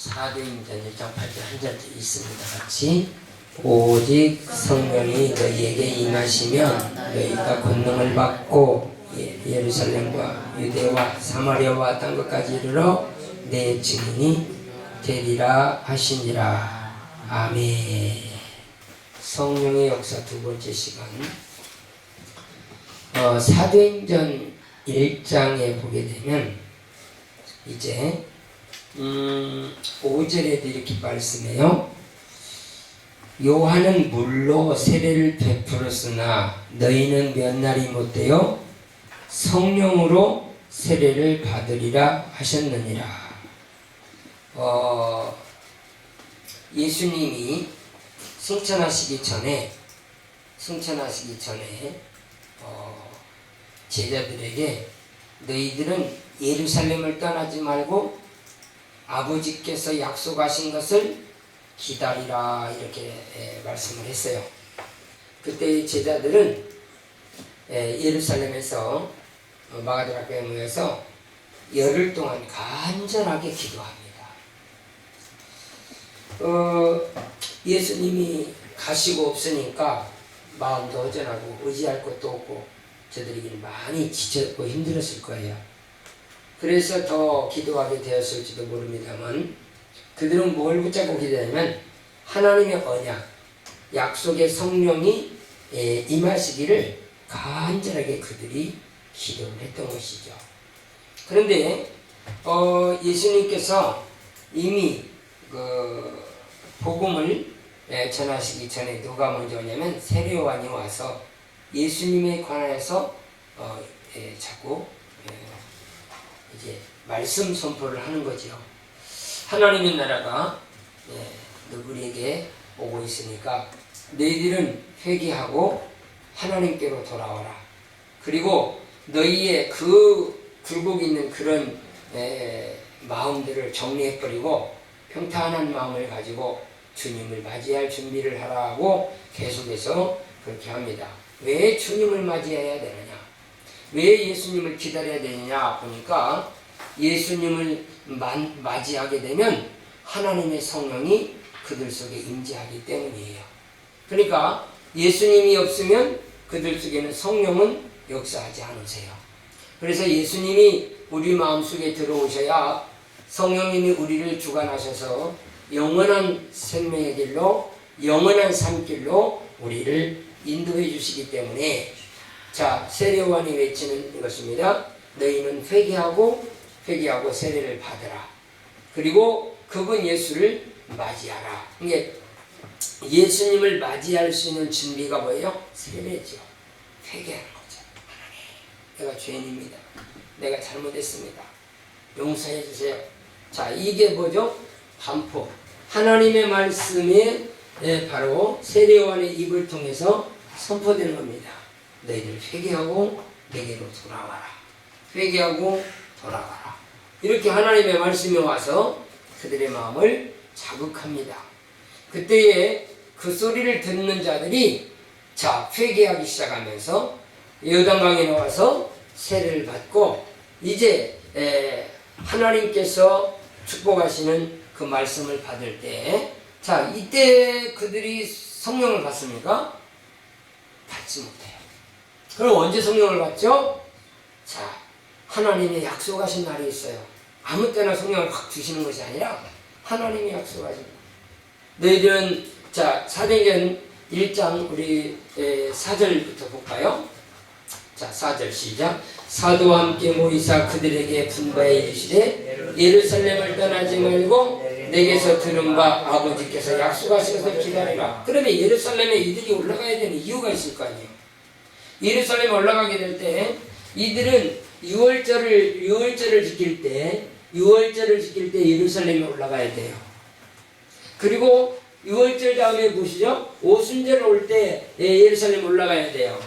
사도행전 1장 8절 한 절도 있습니다. 같이 오직 성령이 너희에게 임하시면 너희가 권능을 받고 예루살렘과 유대와 사마리아와 땅 끝까지 이르러 내 증인이 되리라 하시니라. 아멘. 성령의 역사 두 번째 시간. 사도행전 1장에 보게 되면 이제 5절에도 이렇게 말씀해요. 요한은 물로 세례를 베풀었으나 너희는 몇 날이 못되어 성령으로 세례를 받으리라 하셨느니라. 예수님이 승천하시기 전에 제자들에게 너희들은 예루살렘을 떠나지 말고 아버지께서 약속하신 것을 기다리라 이렇게 말씀을 했어요. 그때 제자들은 예루살렘에서 마가다락방에 모여서 열흘 동안 간절하게 기도합니다. 예수님이 가시고 없으니까 마음도 허전하고 의지할 것도 없고 저들에게는 많이 지쳤고 힘들었을 거예요. 그래서 더 기도하게 되었을지도 모릅니다만 그들은 뭘 붙잡고 기도하냐면 하나님의 언약, 약속의 성령이 임하시기를 간절하게 그들이 기도를 했던 것이죠. 그런데 예수님께서 이미 그 복음을 전하시기 전에 누가 먼저 오냐면 세례요한이 와서 예수님에 관하여서 자꾸 이제 말씀 선포를 하는 거죠. 하나님의 나라가 너희에게 오고 있으니까 너희들은 회개하고 하나님께로 돌아와라. 그리고 너희의 그 굴곡 있는 그런 마음들을 정리해버리고 평탄한 마음을 가지고 주님을 맞이할 준비를 하라고 계속해서 그렇게 합니다. 왜 주님을 맞이해야 되느냐? 왜 예수님을 기다려야 되느냐 보니까 예수님을 맞이하게 되면 하나님의 성령이 그들 속에 임재하기 때문이에요. 그러니까 예수님이 없으면 그들 속에는 성령은 역사하지 않으세요. 그래서 예수님이 우리 마음속에 들어오셔야 성령님이 우리를 주관하셔서 영원한 생명의 길로 영원한 삶길로 우리를 인도해 주시기 때문에 자, 세례요한이 외치는 것입니다. 너희는 회개하고 세례를 받으라. 그리고 그분 예수를 맞이하라. 이게 예수님을 맞이할 수 있는 준비가 뭐예요? 세례죠. 회개하는 거죠. 하나님, 내가 죄인입니다. 내가 잘못했습니다. 용서해 주세요. 자, 이게 뭐죠? 반포. 하나님의 말씀이 바로 세례요한의 입을 통해서 선포되는 겁니다. 너희들 회개하고 내게로 돌아와라. 회개하고 돌아와라. 이렇게 하나님의 말씀이 와서 그들의 마음을 자극합니다. 그때에 그 소리를 듣는 자들이 자, 회개하기 시작하면서 요단강에 나와서 세례를 받고 이제 하나님께서 축복하시는 그 말씀을 받을 때 자, 이때 그들이 성령을 받습니까? 받지 못해요. 그럼 언제 성령을 받죠? 자, 하나님의 약속하신 날이 있어요. 아무 때나 성령을 확 주시는 것이 아니라 하나님이 약속하신 날. 너희들은 자, 사도행전 1장 우리 4절부터 볼까요? 자, 4절 시작. 사도와 함께 모이사 그들에게 분바에 이르시되 예루살렘을 떠나지 말고 내게서 들은 바 아버지께서 약속하신 것을 기다리라. 그러면 예루살렘에 이들이 올라가야 되는 이유가 있을 거 아니에요. 예루살렘에 올라가게 될 때 이들은 6월절을 지킬 때 예루살렘에 올라가야 돼요. 그리고 6월절 다음에 보시죠. 오순절 올 때 예루살렘에 올라가야 돼요.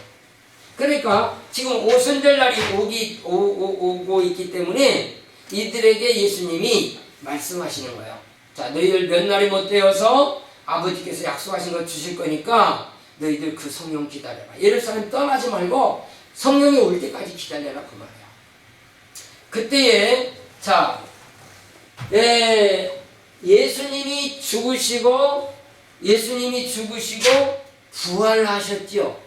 그러니까 지금 오순절 날이 오고 있기 때문에 이들에게 예수님이 말씀하시는 거예요. 자, 너희들 몇 날이 못 되어서 아버지께서 약속하신 거 주실 거니까 너희들 그 성령 기다려라. 예루살렘 떠나지 말고 성령이 올 때까지 기다려라 그 말이야. 그때에 자, 예수님이 죽으시고 부활하셨죠.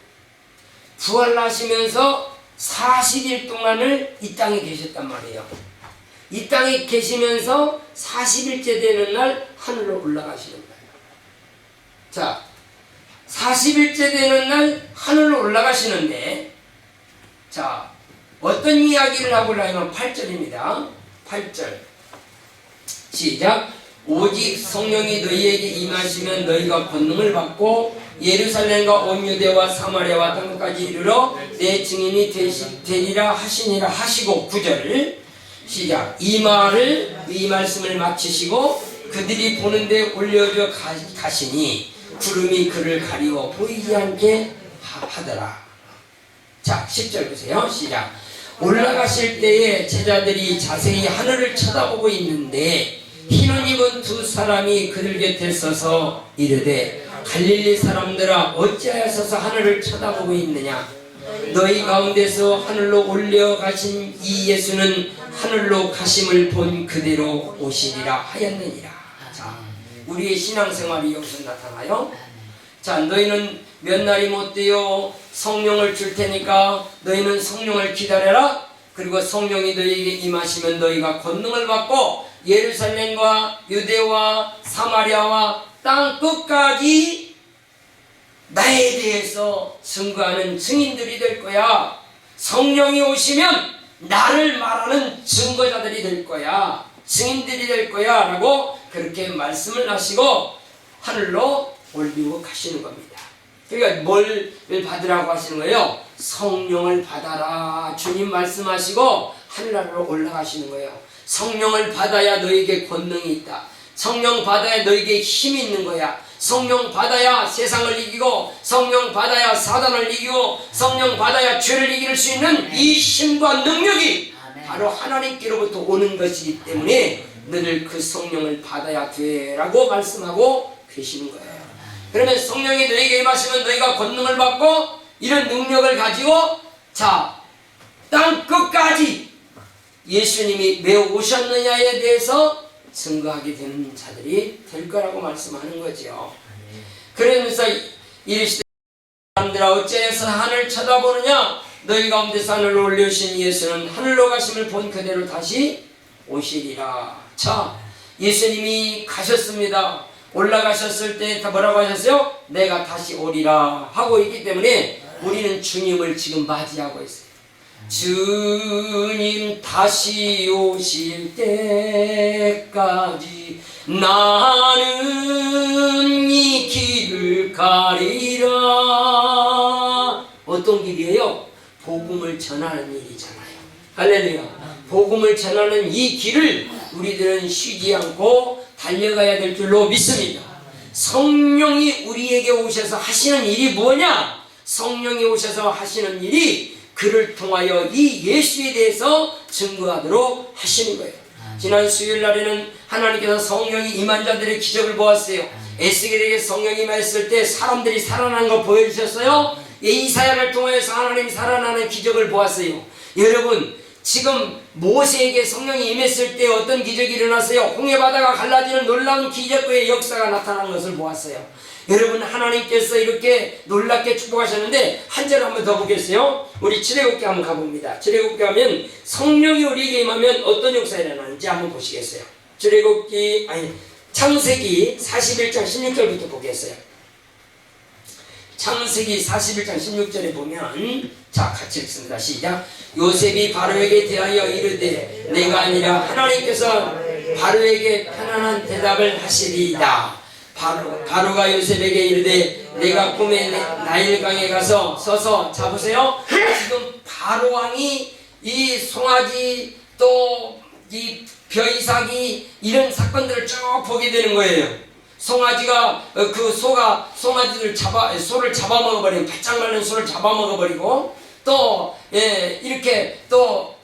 부활하시면서 40일 동안을 이 땅에 계셨단 말이에요. 이 땅에 계시면서 40일째 되는 날 하늘로 올라가시는 거예요. 자, 40일째 되는 날 하늘로 올라가시는데, 자, 어떤 이야기를 하고 나면 8절입니다. 8절. 시작. 오직 성령이 너희에게 임하시면 너희가 권능을 받고 예루살렘과 온 유대와 사마리아와 땅끝까지 이르러 내 증인이 되리라 하시니라 하시고 9절 시작. 이 말씀을 마치시고 그들이 보는데 올려져 가시니 구름이 그를 가리워 보이지 않게 하더라. 자, 10절 보세요. 시작. 올라가실 때에 제자들이 자세히 하늘을 쳐다보고 있는데 흰옷 입은 두 사람이 그들 곁에 서서 이르되 갈릴리 사람들아 어찌하여 서서 하늘을 쳐다보고 있느냐. 너희 가운데서 하늘로 올려가신 이 예수는 하늘로 가심을 본 그대로 오시리라 하였느니라. 자, 우리의 신앙생활이 여기서 나타나요. 자, 너희는 몇 날이 못 되어 성령을 줄 테니까 너희는 성령을 기다려라. 그리고 성령이 너희에게 임하시면 너희가 권능을 받고 예루살렘과 유대와 사마리아와 땅 끝까지 나에 대해서 증거하는 증인들이 될 거야. 성령이 오시면 나를 말하는 증거자들이 될 거야. 증인들이 될 거야 라고 그렇게 말씀을 하시고 하늘로 올리고 가시는 겁니다. 그러니까 뭘 받으라고 하시는 거예요? 성령을 받아라. 주님 말씀하시고 하늘나라로 올라가시는 거예요. 성령을 받아야 너에게 권능이 있다. 성령 받아야 너에게 힘이 있는 거야. 성령 받아야 세상을 이기고, 성령 받아야 사단을 이기고, 성령 받아야 죄를 이길 수 있는 이 힘과 능력이 바로 하나님께로부터 오는 것이기 때문에 너를 그 성령을 받아야 돼라고 말씀하고 계시는 거예요. 그러면 성령이 너에게 임하시면 너희가 권능을 받고 이런 능력을 가지고 자, 땅 끝까지 예수님이 왜 오셨느냐에 대해서 증거하게 되는 자들이 될 거라고 말씀하는 거죠. 그러면서 이르시되 사람들아 어찌해서 하늘 쳐다보느냐. 너희 가운데서 하늘로 올려오신 예수는 하늘로 가심을 본 그대로 다시 오시리라. 자, 예수님이 가셨습니다. 올라가셨을 때 다 뭐라고 하셨어요? 내가 다시 오리라 하고 있기 때문에 우리는 주님을 지금 맞이하고 있어요. 주님 다시 오실 때까지 나는 이 길을 가리라. 어떤 길이에요? 복음을 전하는 일이잖아요. 할렐루야. 복음을 전하는 이 길을 우리들은 쉬지 않고 달려가야 될 줄로 믿습니다. 성령이 우리에게 오셔서 하시는 일이 뭐냐? 성령이 오셔서 하시는 일이 그를 통하여 이 예수에 대해서 증거하도록 하시는 거예요. 지난 수요일 날에는 하나님께서 성령이 임한 자들의 기적을 보았어요. 에스겔에게 성령이 임했을 때 사람들이 살아나는 거 보여주셨어요. 이사야를 통해서 하나님이 살아나는 기적을 보았어요. 여러분, 지금 모세에게 성령이 임했을 때 어떤 기적이 일어났어요? 홍해바다가 갈라지는 놀라운 기적의 역사가 나타난 것을 보았어요. 여러분, 하나님께서 이렇게 놀랍게 축복하셨는데 한 절 한번 더 보겠어요. 우리 출애굽기 한번 가봅니다. 출애굽기 하면 성령이 우리에게 임하면 어떤 역사가 일어나는지 한번 보시겠어요? 창세기 41장 16절부터 보겠어요. 창세기 41장 16절에 보면 자, 같이 읽습니다. 시작. 요셉이 바로에게 대하여 이르되 내가 아니라 하나님께서 바로에게 편안한 대답을 하시리이다. 바로가 요셉에게 이르되 내가 꿈에 나일강에 가서 서서 잡으세요. 지금 바로왕이 이 송아지 또 이 벼이삭이 이런 사건들을 쭉 보게 되는 거예요. 송아지가 그 송아지를 소를 잡아먹어버리고 바짝 마른 소를 잡아먹어버리고 또 이렇게 또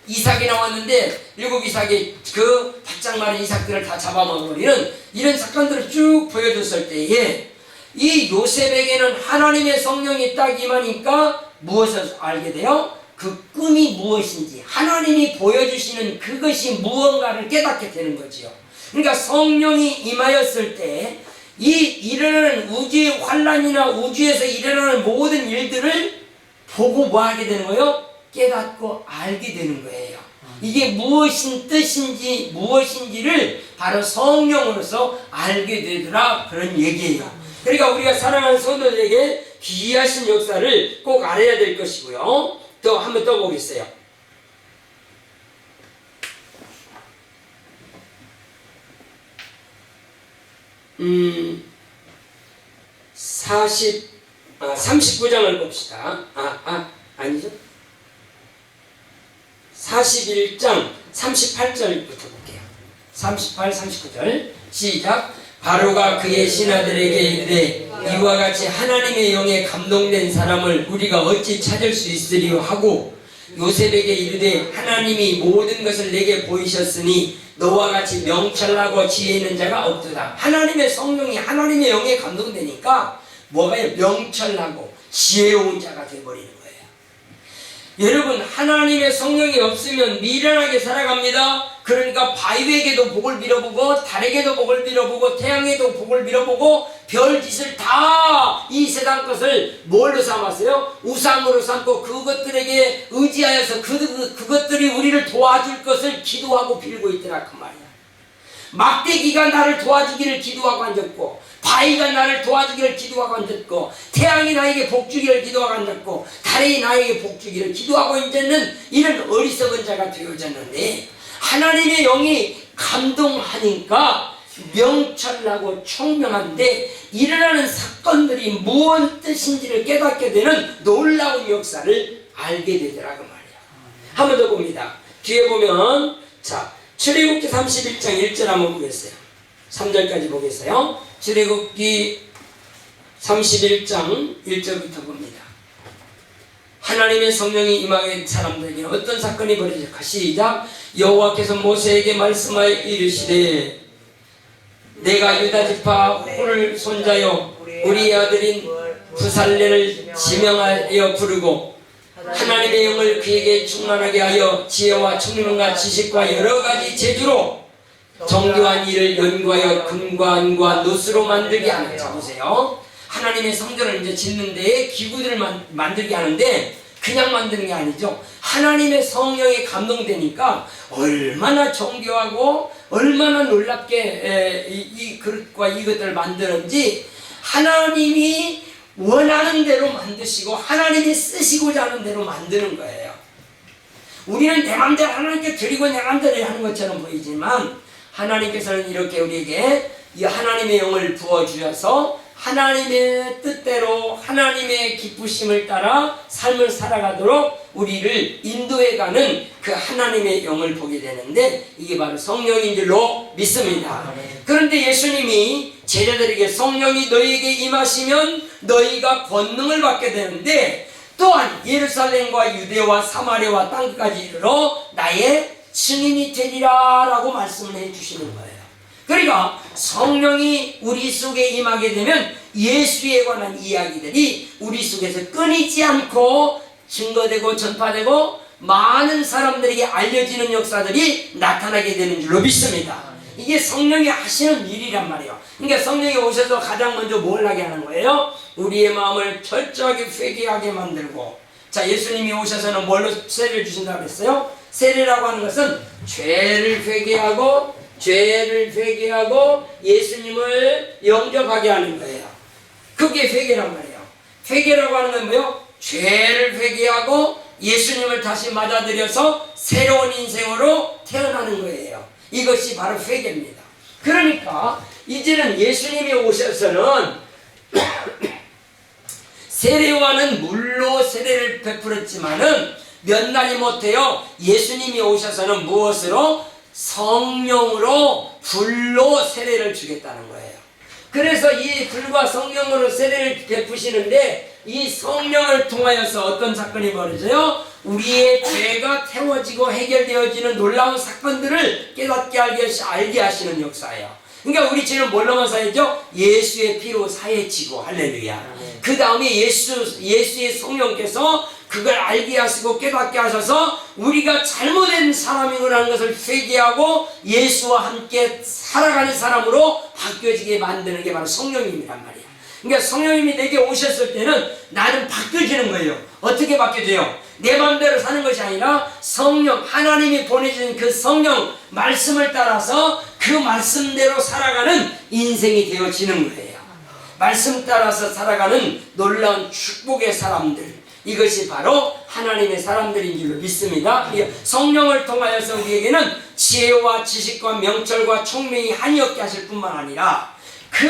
이삭이 나왔는데 일곱 이삭이 그 바짝 마른 이삭들을 다 잡아먹어버리는 이런 사건들을 쭉 보여줬을 때에 이 요셉에게는 하나님의 성령이 딱 임하니까 무엇을 알게 돼요? 그 꿈이 무엇인지 하나님이 보여주시는 그것이 무언가를 깨닫게 되는 거지요. 그러니까 성령이 임하였을 때 이 일어나는 우주의 환란이나 우주에서 일어나는 모든 일들을 보고 뭐 하게 되는 거예요? 깨닫고 알게 되는 거예요. 이게 무엇인 뜻인지 무엇인지를 바로 성령으로서 알게 되더라, 그런 얘기예요. 그러니까 우리가 사랑하는 성도들에게 기이하신 역사를 꼭 알아야 될 것이고요. 또 한번 더 보겠어요. 39장을 봅시다. 아니죠? 41장 38절부터 볼게요. 38, 39절 시작. 바로가 그의 신하들에게 이르되 이와 같이 하나님의 영에 감동된 사람을 우리가 어찌 찾을 수 있으리요 하고 요셉에게 이르되 하나님이 모든 것을 내게 보이셨으니 너와 같이 명철하고 지혜 있는 자가 없도다. 하나님의 성령이 하나님의 영에 감동되니까 뭐가요? 명철하고 지혜로운 자가 되어버리는 거예요. 여러분, 하나님의 성령이 없으면 미련하게 살아갑니다. 그러니까 바위에게도 복을 빌어보고 달에게도 복을 빌어보고 태양에도 복을 빌어보고 별짓을 다 이 세상 것을 뭘로 삼았어요? 우상으로 삼고 그것들에게 의지하여서 그것들이 우리를 도와줄 것을 기도하고 빌고 있더라, 그 말이야. 막대기가 나를 도와주기를 기도하고 앉았고, 바위가 나를 도와주기를 기도하고 앉았고, 태양이 나에게 복주기를 기도하고 앉았고, 달이 나에게 복주기를 기도하고 앉았는 이런 어리석은 자가 되어졌는데, 하나님의 영이 감동하니까 명철하고 총명한데 일어나는 사건들이 무슨 뜻인지를 깨닫게 되는 놀라운 역사를 알게 되더라, 그 말이야. 한 번 더 봅니다. 뒤에 보면, 자, 출애굽기 31장 1절 한번 보겠어요. 3절까지 보겠어요. 출애굽기 31장 1절부터 봅니다. 하나님의 성령이 임하게 사람들에게 어떤 사건이 벌어질까? 시작. 여호와께서 모세에게 말씀하여 이르시되 내가 유다 지파 홀을 손자여 우리 아들인 부살레를 지명하여 부르고 하나님의 영을 그에게 충만하게 하여 지혜와 총명과 지식과 여러 가지 재주로 정교한 일을 연구하여 금과 은과 노스로 만들게 하는. 자, 보세요. 하나님의 성전을 이제 짓는 데에 기구들을 만들게 하는데 그냥 만드는 게 아니죠. 하나님의 성령에 감동되니까 얼마나 정교하고 얼마나 놀랍게 이 그릇과 이것들을 만드는지 하나님이 원하는 대로 만드시고 하나님이 쓰시고자 하는 대로 만드는 거예요. 우리는 내 맘대로 하나님께 드리고 내 맘대로 하는 것처럼 보이지만 하나님께서는 이렇게 우리에게 이 하나님의 영을 부어주셔서 하나님의 뜻대로 하나님의 기쁘심을 따라 삶을 살아가도록 우리를 인도해가는 그 하나님의 영을 보게 되는데 이게 바로 성령인 줄로 믿습니다. 그런데 예수님이 제자들에게 성령이 너희에게 임하시면 너희가 권능을 받게 되는데 또한 예루살렘과 유대와 사마리아와 땅끝까지 이르러 나의 증인이 되리라 라고 말씀을 해주시는 거예요. 그러니까 성령이 우리 속에 임하게 되면 예수에 관한 이야기들이 우리 속에서 끊이지 않고 증거되고 전파되고 많은 사람들에게 알려지는 역사들이 나타나게 되는 줄로 믿습니다. 이게 성령이 하시는 일이란 말이에요. 그러니까 성령이 오셔서 가장 먼저 뭘 하게 하는 거예요? 우리의 마음을 철저하게 회개하게 만들고, 자, 예수님이 오셔서는 뭘로 세례를 주신다고 했어요? 세례라고 하는 것은 죄를 회개하고 예수님을 영접하게 하는 거예요. 그게 회개란 말이에요. 회개라고 하는 건 뭐예요? 죄를 회개하고 예수님을 다시 맞아들여서 새로운 인생으로 태어나는 거예요. 이것이 바로 회개입니다. 그러니까 이제는 예수님이 오셔서는 세례와는 물로 세례를 베풀었지만은 몇 날이 못해요. 예수님이 오셔서는 무엇으로? 성령으로 불로 세례를 주겠다는 거예요. 그래서 이 불과 성령으로 세례를 베푸시는데 이 성령을 통하여서 어떤 사건이 벌어져요? 우리의 죄가 태워지고 해결되어지는 놀라운 사건들을 깨닫게 알게 하시는 역사예요. 그러니까 우리 죄는 뭘로만 사야죠? 예수의 피로 사해지고, 할렐루야. 그 다음에 예수의 성령께서 그 그걸 알게 하시고 깨닫게 하셔서 우리가 잘못된 사람이라는 것을 회개하고 예수와 함께 살아가는 사람으로 바뀌어지게 만드는 게 바로 성령님이란 말이야. 그러니까 성령님이 내게 오셨을 때는 나는 바뀌어지는 거예요. 어떻게 바뀌어져요? 내 마음대로 사는 것이 아니라 성령, 하나님이 보내주신 그 성령 말씀을 따라서 그 말씀대로 살아가는 인생이 되어지는 거예요. 말씀 따라서 살아가는 놀라운 축복의 사람들, 이것이 바로 하나님의 사람들인 줄로 믿습니다. 성령을 통하여서 우리에게는 지혜와 지식과 명철과 총명이 한이 없게 하실 뿐만 아니라 그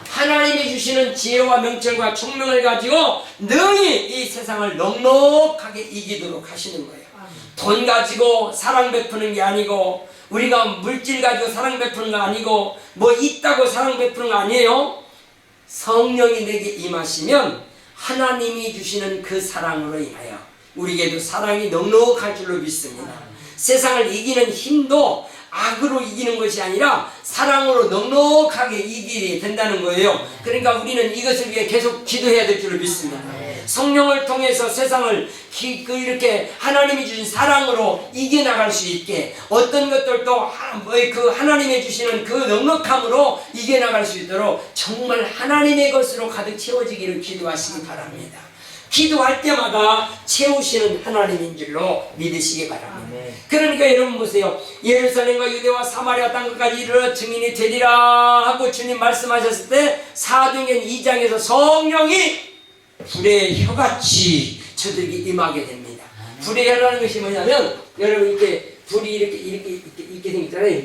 하나님이 주시는 지혜와 명철과 총명을 가지고 능히 이 세상을 넉넉하게 이기도록 하시는 거예요. 돈 가지고 사랑 베푸는 게 아니고, 우리가 물질 가지고 사랑 베푸는 거 아니고, 뭐 있다고 사랑 베푸는 거 아니에요. 성령이 내게 임하시면 하나님이 주시는 그 사랑으로 인하여 우리에게도 사랑이 넉넉할 줄로 믿습니다. 세상을 이기는 힘도 악으로 이기는 것이 아니라 사랑으로 넉넉하게 이기게 된다는 거예요. 그러니까 우리는 이것을 위해 계속 기도해야 될 줄로 믿습니다. 성령을 통해서 세상을 이렇게 하나님이 주신 사랑으로 이겨나갈 수 있게, 어떤 것들도 그 하나님이 주시는 그 넉넉함으로 이겨나갈 수 있도록 정말 하나님의 것으로 가득 채워지기를 기도하시기 바랍니다. 기도할 때마다 채우시는 하나님인 줄로 믿으시기 바랍니다. 그러니까 여러분 보세요. 예루살렘과 유대와 사마리아 땅끝까지 이르러 증인이 되리라 하고 주님 말씀하셨을 때 사도행전 2장에서 성령이 불의 혀같이 저들에게 임하게 됩니다. 불의 혀라는 것이 뭐냐면, 여러분 이렇게 불이 이렇게 생겼잖아요.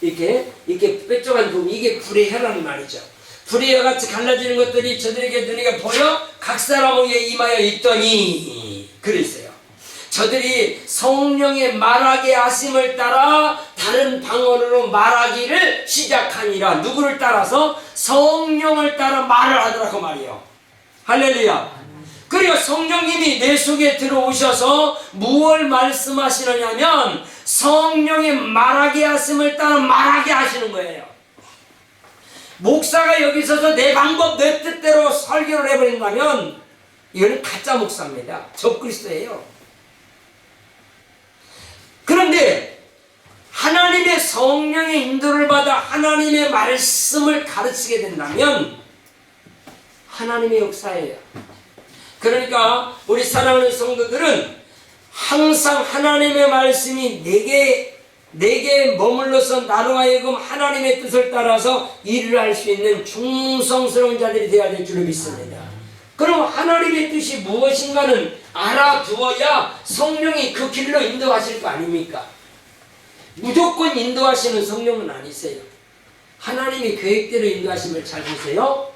이렇게 뾰족한 부분, 이게 불의 혀라는 말이죠. 불의 혀같이 갈라지는 것들이 저들에게 눈에 보여 각 사람에게 임하여 있더니 그랬어요. 저들이 성령의 말하게 하심을 따라 다른 방언으로 말하기를 시작하니라. 누구를 따라서? 성령을 따라 말을 하더라고 말이에요. 할렐루야. 그리고 성령님이 내 속에 들어오셔서 무엇을 말씀하시느냐면 성령의 말하게 하심을 따라 말하게 하시는 거예요. 목사가 여기 있어서 내 방법 내 뜻대로 설교를 해버린다면 이거는 가짜 목사입니다. 적그리스도예요. 그런데 하나님의 성령의 인도를 받아 하나님의 말씀을 가르치게 된다면 하나님의 역사예요. 그러니까 우리 사랑하는 성도들은 항상 하나님의 말씀이 내게 머물러서 나로 하여금 하나님의 뜻을 따라서 일을 할 수 있는 충성스러운 자들이 되어야 될 줄로 믿습니다. 그럼 하나님의 뜻이 무엇인가는 알아두어야 성령이 그 길로 인도하실 거 아닙니까? 무조건 인도하시는 성령은 아니세요. 하나님의 계획대로 인도하심을 잘 보세요.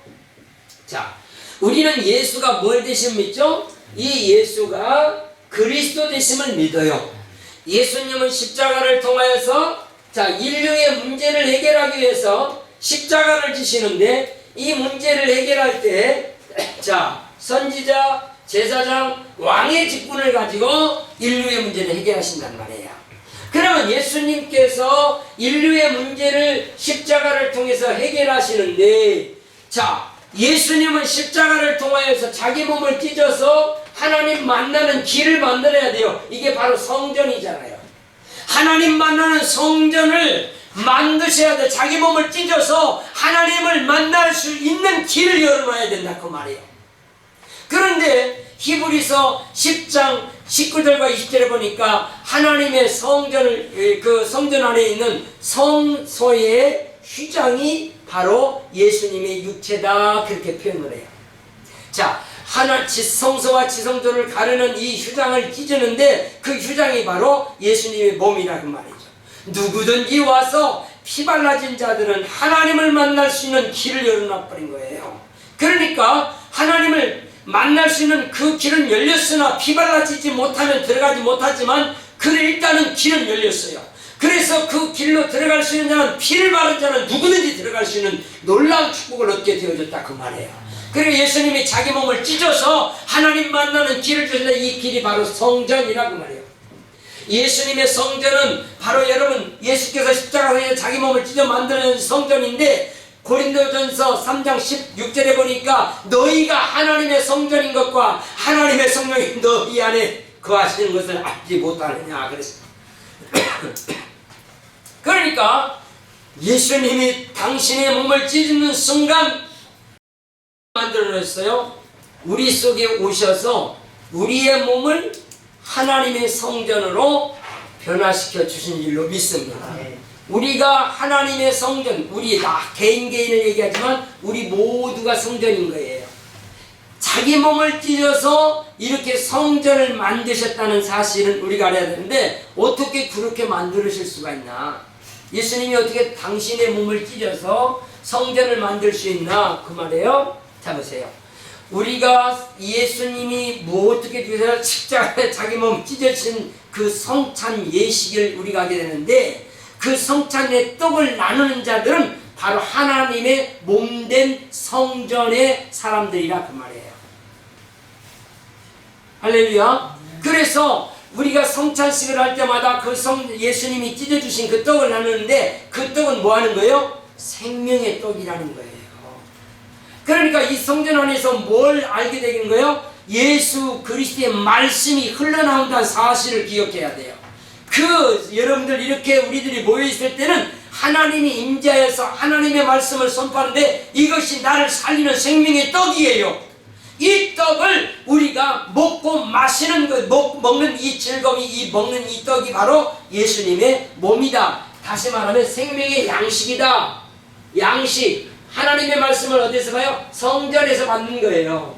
자, 우리는 예수가 뭘 되심을 믿죠? 이 예수가 그리스도 되심을 믿어요. 예수님은 십자가를 통하여서 인류의 문제를 해결하기 위해서 십자가를 지시는데, 이 문제를 해결할 때 선지자, 제사장, 왕의 직분을 가지고 인류의 문제를 해결하신단 말이에요. 그러면 예수님께서 인류의 문제를 십자가를 통해서 해결하시는데, 예수님은 십자가를 통하여서 자기 몸을 찢어서 하나님 만나는 길을 만들어야 돼요. 이게 바로 성전이잖아요. 하나님 만나는 성전을 만드셔야 돼. 자기 몸을 찢어서 하나님을 만날 수 있는 길을 열어놔야 된다 그 말이에요. 그런데 히브리서 10장 19절과 20절에 보니까 하나님의 성전을, 그 성전 안에 있는 성소의 휘장이 바로 예수님의 육체다, 그렇게 표현을 해요. 성소와 지성소를 가르는 이 휴장을 찢는데 그 휴장이 바로 예수님의 몸이라는 말이죠. 누구든지 와서 피 발라진 자들은 하나님을 만날 수 있는 길을 열어놔버린 거예요. 그러니까 하나님을 만날 수 있는 그 길은 열렸으나 피 발라지지 못하면 들어가지 못하지만 일단은 길은 열렸어요. 그래서 그 길로 들어갈 수 있는 자는, 피를 바른 자는 누구든지 들어갈 수 있는 놀라운 축복을 얻게 되어졌다 그 말이에요. 그리고 예수님이 자기 몸을 찢어서 하나님 만나는 길을 주셨는데 이 길이 바로 성전이라고 말이에요. 예수님의 성전은 바로 여러분 예수께서 십자가에 자기 몸을 찢어 만드는 성전인데, 고린도전서 3장 16절에 보니까 너희가 하나님의 성전인 것과 하나님의 성령이 너희 안에 거하시는 것을 알지 못하느냐 그랬어요. 그러니까 예수님이 당신의 몸을 찢는 순간 만들어냈어요. 우리 속에 오셔서 우리의 몸을 하나님의 성전으로 변화시켜 주신 줄로 믿습니다. 우리가 하나님의 성전, 우리 나 개인을 얘기하지만 우리 모두가 성전인 거예요. 자기 몸을 찢어서 이렇게 성전을 만드셨다는 사실은 우리가 알아야 되는데 어떻게 그렇게 만드실 수가 있나? 예수님이 어떻게 당신의 몸을 찢어서 성전을 만들 수 있나? 그 말이에요. 자 보세요. 우리가 예수님이 어떻게 십자가에 자기 몸 찢어진 그 성찬 예식을 우리가 하게 되는데 그 성찬의 떡을 나누는 자들은 바로 하나님의 몸된 성전의 사람들이라 그 말이에요. 할렐루야. 그래서 우리가 성찬식을 할 때마다 그 예수님이 찢어주신 그 떡을 나누는데 그 떡은 뭐 하는 거예요? 생명의 떡이라는 거예요. 그러니까 이 성전 안에서 뭘 알게 되는 거예요? 예수 그리스도의 말씀이 흘러나온다는 사실을 기억해야 돼요. 여러분들 이렇게 우리들이 모여있을 때는 하나님이 임재하여서 하나님의 말씀을 선포하는데 이것이 나를 살리는 생명의 떡이에요. 이 떡을 우리가 먹고 마시는 먹는 이 즐거움이 먹는 이 떡이 바로 예수님의 몸이다. 다시 말하면 생명의 양식이다. 양식. 하나님의 말씀을 어디서 봐요? 성전에서 받는 거예요.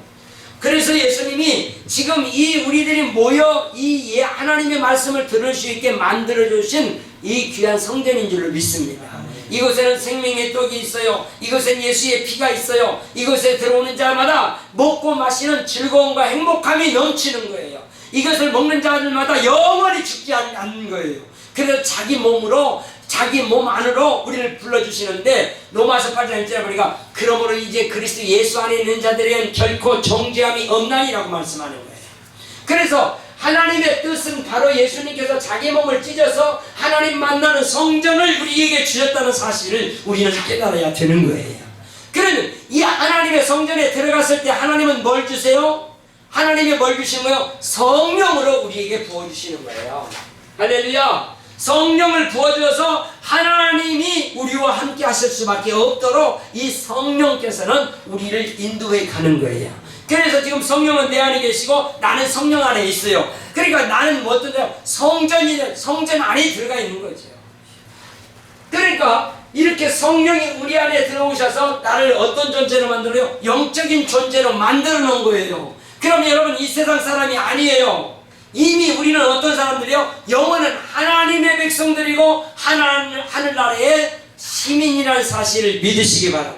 그래서 예수님이 지금 이 우리들이 모여 이 하나님의 말씀을 들을 수 있게 만들어주신 이 귀한 성전인 줄로 믿습니다. 이곳에는 생명의 떡이 있어요. 이곳엔 예수의 피가 있어요. 이곳에 들어오는 자마다 먹고 마시는 즐거움과 행복함이 넘치는 거예요. 이것을 먹는 자들마다 영원히 죽지 않는 거예요. 그래서 자기 몸으로 자기 몸 안으로 우리를 불러주시는데 로마서 8장 1절에 보니까 그러므로 이제 그리스도 예수 안에 있는 자들에게는 결코 정죄함이 없나니라고 말씀하는 거예요. 그래서 하나님의 뜻은 바로 예수님께서 자기 몸을 찢어서 하나님 만나는 성전을 우리에게 주셨다는 사실을 우리는 깨달아야 되는 거예요. 그러면 이 하나님의 성전에 들어갔을 때 하나님은 뭘 주세요? 하나님이 뭘 주시는 거예요? 성령으로 우리에게 부어주시는 거예요. 할렐루야. 성령을 부어주어서 하나님이 우리와 함께 하실 수밖에 없도록 이 성령께서는 우리를 인도해 가는 거예요. 그래서 지금 성령은 내 안에 계시고 나는 성령 안에 있어요. 그러니까 나는 뭐 어떤데요? 성전 안에 들어가 있는 거죠. 그러니까 이렇게 성령이 우리 안에 들어오셔서 나를 어떤 존재로 만들어요? 영적인 존재로 만들어 놓은 거예요. 그럼 여러분 이 세상 사람이 아니에요. 이미 우리는 어떤 사람들이요? 영원한 하나님의 백성들이고 하늘나라의 시민이라는 사실을 믿으시기 바랍니다.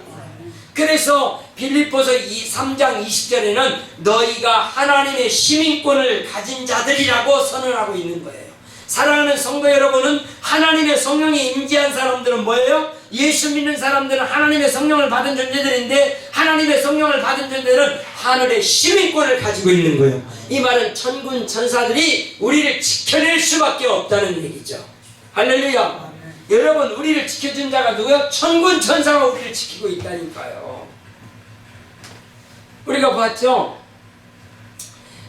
그래서 빌립보서 3장 20절에는 너희가 하나님의 시민권을 가진 자들이라고 선언하고 있는 거예요. 사랑하는 성도 여러분은 하나님의 성령이 임재한 사람들은 뭐예요? 예수 믿는 사람들은 하나님의 성령을 받은 존재들인데 하나님의 성령을 받은 존재들은 하늘의 시민권을 가지고 있는 거예요. 이 말은 천군 천사들이 우리를 지켜낼 수밖에 없다는 얘기죠. 할렐루야. 여러분 우리를 지켜준 자가 누구요? 천군 천사가 우리를 지키고 있다니까요. 우리가 봤죠?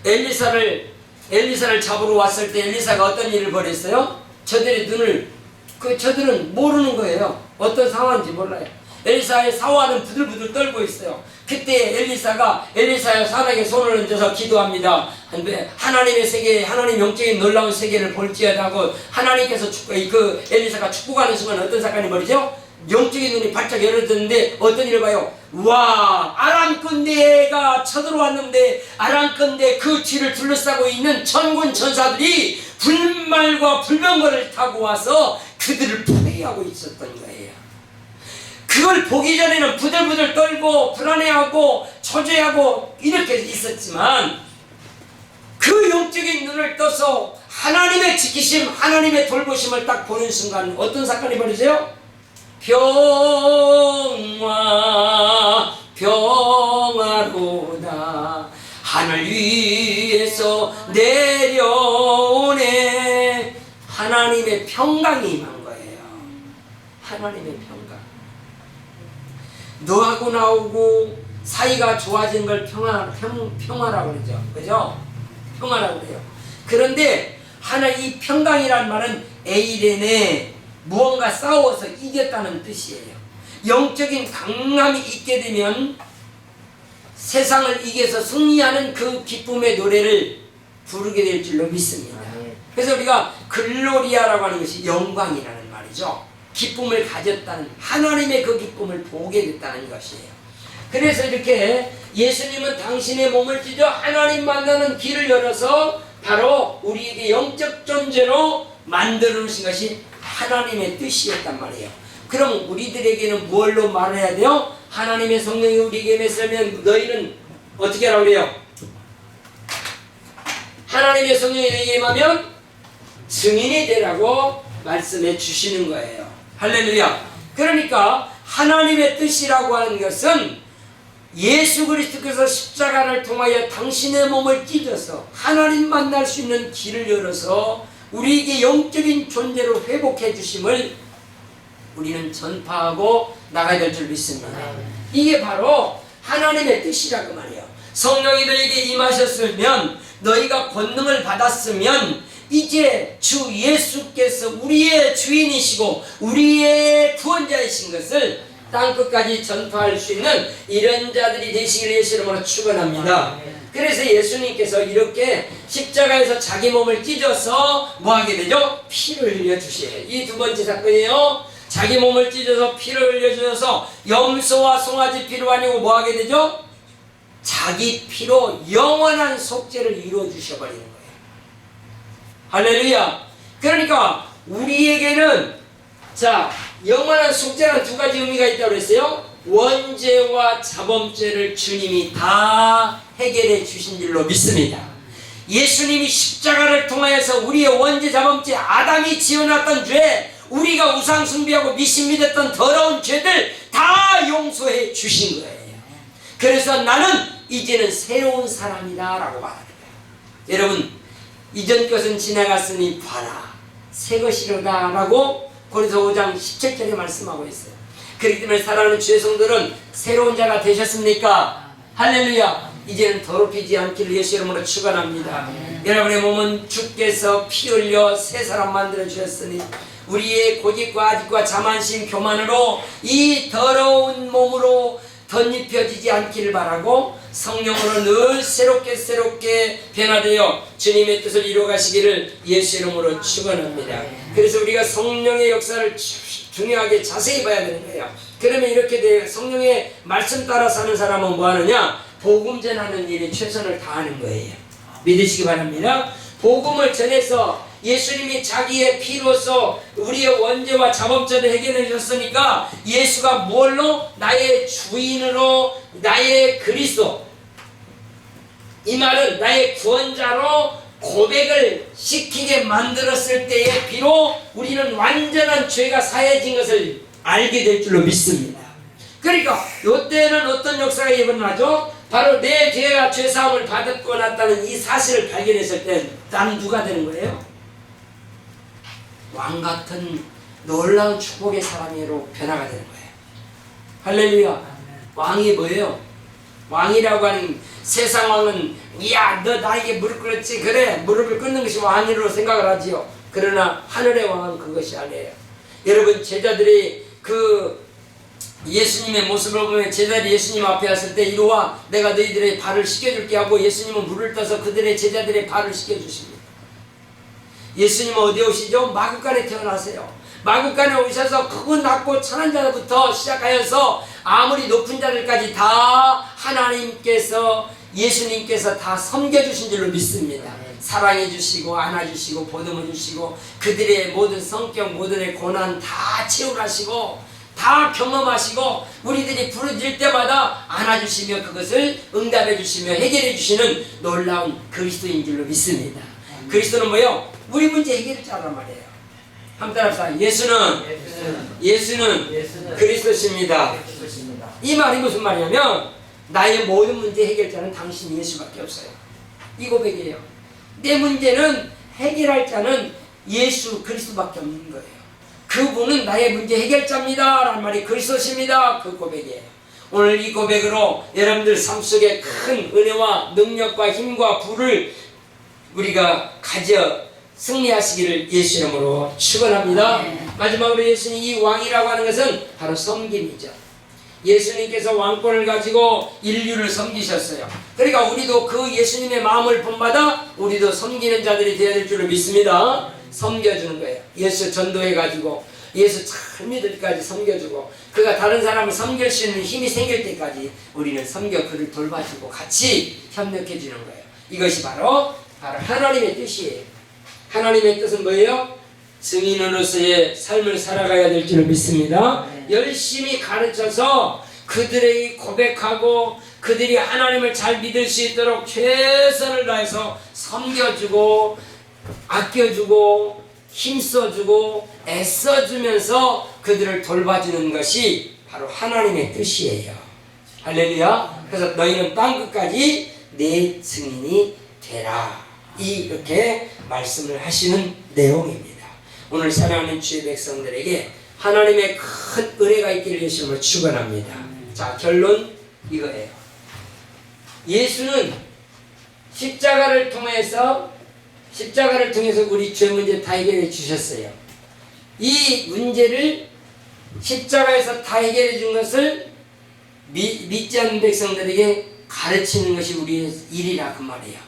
엘리사를 잡으러 왔을 때 엘리사가 어떤 일을 벌였어요? 저들은 모르는 거예요. 어떤 상황인지 몰라요. 엘리사의 사화는 부들부들 떨고 있어요. 그때 엘리사의 산에게 손을 얹어서 기도합니다. 하나님의 세계, 하나님 영적인 놀라운 세계를 볼지어다 하고 하나님께서 엘리사가 축복하는 순간 어떤 사건이 벌이죠? 영적인 눈이 바짝 열어졌는데 어떤 일을 봐요? 와, 아람 군대가 쳐들어왔는데 아람 군대 그 뒤를 둘러싸고 있는 천군 천사들이 불말과 불병거를 타고 와서 그들을 포위하고 있었던 거예요. 그걸 보기 전에는 부들부들 떨고 불안해하고 초조해하고 이렇게 있었지만 그 영적인 눈을 떠서 하나님의 지키심, 하나님의 돌보심을 딱 보는 순간 어떤 사건이 벌어져요? 평화로다 하늘 위에서 내려오네. 하나님의 평강이 임한 거예요. 하나님의 평강. 너하고 나오고 사이가 좋아진 걸 평화라고 그러죠. 그죠? 평화라고 그래요. 그런데 이 평강이란 말은 에이렌에 무언가 싸워서 이겼다는 뜻이에요. 영적인 강함이 있게 되면 세상을 이겨서 승리하는 그 기쁨의 노래를 부르게 될 줄로 믿습니다. 그래서 우리가 글로리아라고 하는 것이 영광이라는 말이죠. 기쁨을 가졌다는, 하나님의 그 기쁨을 보게 됐다는 것이에요. 그래서 이렇게 예수님은 당신의 몸을 찢어 하나님 만나는 길을 열어서 바로 우리에게 영적 존재로 만들어 놓으신 것이 하나님의 뜻이었단 말이에요. 그럼 우리들에게는 뭘로 말해야 돼요? 하나님의 성령이 우리에게 맺으면 너희는 어떻게 하라고 그래요? 하나님의 성령이 너희에게 임하면 증인이 되라고 말씀해 주시는 거예요. 할렐루야. 그러니까 하나님의 뜻이라고 하는 것은 예수 그리스도께서 십자가를 통하여 당신의 몸을 찢어서 하나님 만날 수 있는 길을 열어서 우리에게 영적인 존재로 회복해 주심을 우리는 전파하고 나가야 될 줄 믿습니다. 이게 바로 하나님의 뜻이라고 말이에요. 성령이 너에게 임하셨으면, 너희가 권능을 받았으면 이제 주 예수께서 우리의 주인이시고 우리의 구원자이신 것을 땅끝까지 전파할 수 있는 이런 자들이 되시기를 예수 이름으로 축원합니다. 그래서 예수님께서 이렇게 십자가에서 자기 몸을 찢어서 뭐하게 되죠? 피를 흘려주시에요. 이 두 번째 사건이에요. 자기 몸을 찢어서 피를 흘려주셔서 염소와 송아지 피로 아니고 뭐하게 되죠? 자기 피로 영원한 속죄를 이루어 주셔버리는 거예요. 할렐루야. 그러니까 우리에게는 영원한 속죄는 두 가지 의미가 있다고 했어요. 원죄와 자범죄를 주님이 다 해결해 주신 줄로 믿습니다. 예수님이 십자가를 통하여서 우리의 원죄 자범죄, 아담이 지어놨던 죄, 우리가 우상 숭배하고 미신 믿었던 더러운 죄들 다 용서해 주신 거예요. 그래서 나는 이제는 새로운 사람이다 라고 말합니다. 여러분, 이전 것은 지나갔으니 봐라 새 것이로다 라고 고린도서 5장 17절에 말씀하고 있어요. 그렇기 때문에 사랑하는 주의 성도는 새로운 자가 되셨습니까? 할렐루야. 이제는 더럽히지 않기를 예수 이름으로 축원합니다. 여러분의 몸은 주께서 피 흘려 새 사람 만들어 주셨으니 우리의 고집과 아집과 자만심 교만으로 이 더러운 몸으로 덧입혀지지 않기를 바라고 성령으로 늘 새롭게 변화되어 주님의 뜻을 이루어가시기를 예수 이름으로 축원합니다. 그래서 우리가 성령의 역사를 중요하게 자세히 봐야 되는 거예요. 그러면 이렇게 돼 성령의 말씀 따라 사는 사람은 뭐 하느냐? 복음 전하는 일에 최선을 다하는 거예요. 믿으시기 바랍니다. 복음을 전해서 예수님이 자기의 피로서 우리의 원죄와 자범죄를 해결해 주셨으니까 예수가 뭘로? 나의 주인으로, 나의 그리스도, 이 말은 나의 구원자로 고백을 시키게 만들었을 때에 비록 우리는 완전한 죄가 사해진 것을 알게 될 줄로 믿습니다. 그러니까 이때는 어떤 역사가 일어나죠? 바로 내 죄가 죄사함을 받고 났다는 이 사실을 발견했을 때 나는 누가 되는 거예요? 왕같은 놀라운 축복의 사람으로 변화가 되는 거예요. 할렐루야. 왕이 뭐예요? 왕이라고 하는 세상 왕은 야, 너 나에게 무릎 꿇었지? 그래, 무릎을 꿇는 것이 왕이라고 생각을 하지요. 그러나 하늘의 왕은 그것이 아니에요. 여러분, 제자들이 예수님의 모습을 보면 제자들이 예수님 앞에 왔을 때 이리와 내가 너희들의 발을 씻겨줄게 하고 예수님은 물을 떠서 그들의 제자들의 발을 씻겨주십니다. 예수님은 어디 오시죠? 마구간에 태어나세요. 마구간에 오셔서 크고 낮고 천한 자부터 시작하여서 아무리 높은 자들까지 다 하나님께서 예수님께서 다 섬겨주신 줄로 믿습니다. 사랑해 주시고 안아주시고 보듬어 주시고 그들의 모든 성격 모든의 고난 다 채워가시고 다 경험하시고 우리들이 부르질 때마다 안아주시며 그것을 응답해 주시며 해결해 주시는 놀라운 그리스도인 줄로 믿습니다. 그리스도는 뭐예요? 우리 문제 해결자란 말이에요. 한번 따라합시다. 예수는 그리스도십니다. 이 말이 무슨 말이냐면 나의 모든 문제 해결자는 당신 예수밖에 없어요. 이 고백이에요. 내 문제는 해결할 자는 예수 그리스도밖에 없는 거예요. 그분은 나의 문제 해결자입니다 라는 말이 그리스도십니다. 그 고백이에요. 오늘 이 고백으로 여러분들 삶 속에 큰 은혜와 능력과 힘과 부를 우리가 가져 승리하시기를 예수 이름으로 축원합니다. 마지막으로 예수님 이 왕이라고 하는 것은 바로 섬김이죠. 예수님께서 왕권을 가지고 인류를 섬기셨어요. 그러니까 우리도 그 예수님의 마음을 본받아 우리도 섬기는 자들이 되어야 될 줄을 믿습니다. 섬겨주는 거예요. 예수 전도해가지고 예수 잘 믿을 때까지 섬겨주고 그가 다른 사람을 섬길 수 있는 힘이 생길 때까지 우리는 섬겨 그를 돌봐주고 같이 협력해 주는 거예요. 이것이 바로 하나님의 뜻이에요. 하나님의 뜻은 뭐예요? 증인으로서의 삶을 살아가야 될 줄을 믿습니다. 열심히 가르쳐서 그들에게 고백하고 그들이 하나님을 잘 믿을 수 있도록 최선을 다해서 섬겨주고 아껴주고 힘써주고 애써주면서 그들을 돌봐주는 것이 바로 하나님의 뜻이에요. 할렐루야. 그래서 너희는 땅끝까지 내 증인이 되라, 이렇게 말씀을 하시는 내용입니다. 오늘 사랑하는 주의 백성들에게 하나님의 큰 은혜가 있기를 예수님을 축원합니다. 자, 결론 이거예요. 예수는 십자가를 통해서 우리 죄 문제 다 해결해 주셨어요. 이 문제를 십자가에서 다 해결해 준 것을 믿지 않는 백성들에게 가르치는 것이 우리의 일이라 그 말이에요.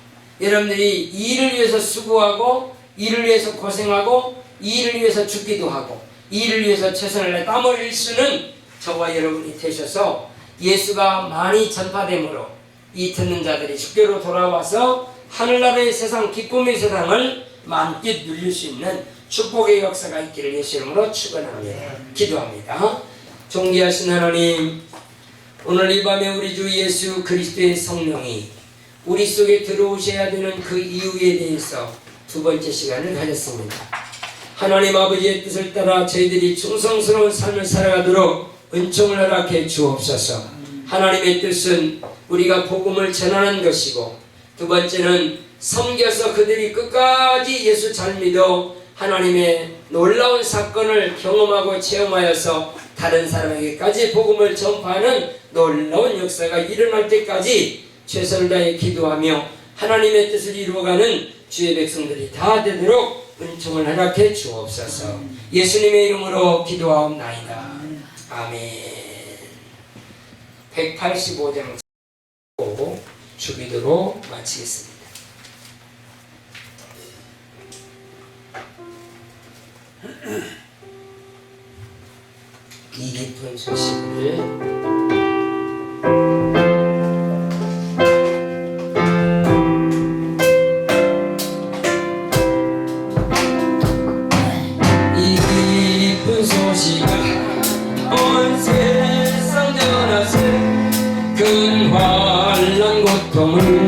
여러분들이 이 일을 위해서 수고하고 이 일을 위해서 고생하고 이 일을 위해서 죽기도 하고 이 일을 위해서 최선을 다해 땀 흘릴 수는 저와 여러분이 되셔서 예수가 많이 전파됨으로 이 듣는 자들이 주께로 돌아와서 하늘나라의 세상 기쁨의 세상을 만끽 누릴 수 있는 축복의 역사가 있기를 예수 이름으로 축원합니다. 기도합니다. 존귀하신 하나님, 오늘 이 밤에 우리 주 예수 그리스도의 성령이 우리 속에 들어오셔야 되는 그 이유에 대해서 두 번째 시간을 가졌습니다. 하나님 아버지의 뜻을 따라 저희들이 충성스러운 삶을 살아가도록 은총을 허락해 주옵소서. 하나님의 뜻은 우리가 복음을 전하는 것이고, 두 번째는 섬겨서 그들이 끝까지 예수 잘 믿어 하나님의 놀라운 사건을 경험하고 체험하여서 다른 사람에게까지 복음을 전파하는 놀라운 역사가 일어날 때까지 최선을 다해 기도하며 하나님의 뜻을 이루어가는 주의 백성들이 다 되도록 은총을 허락해 주옵소서. 예수님의 이름으로 기도하옵나이다. 아멘. 185장 주기도로 마치겠습니다. 이 깊은 소식을 온 세상 전하세 큰 환난 고통을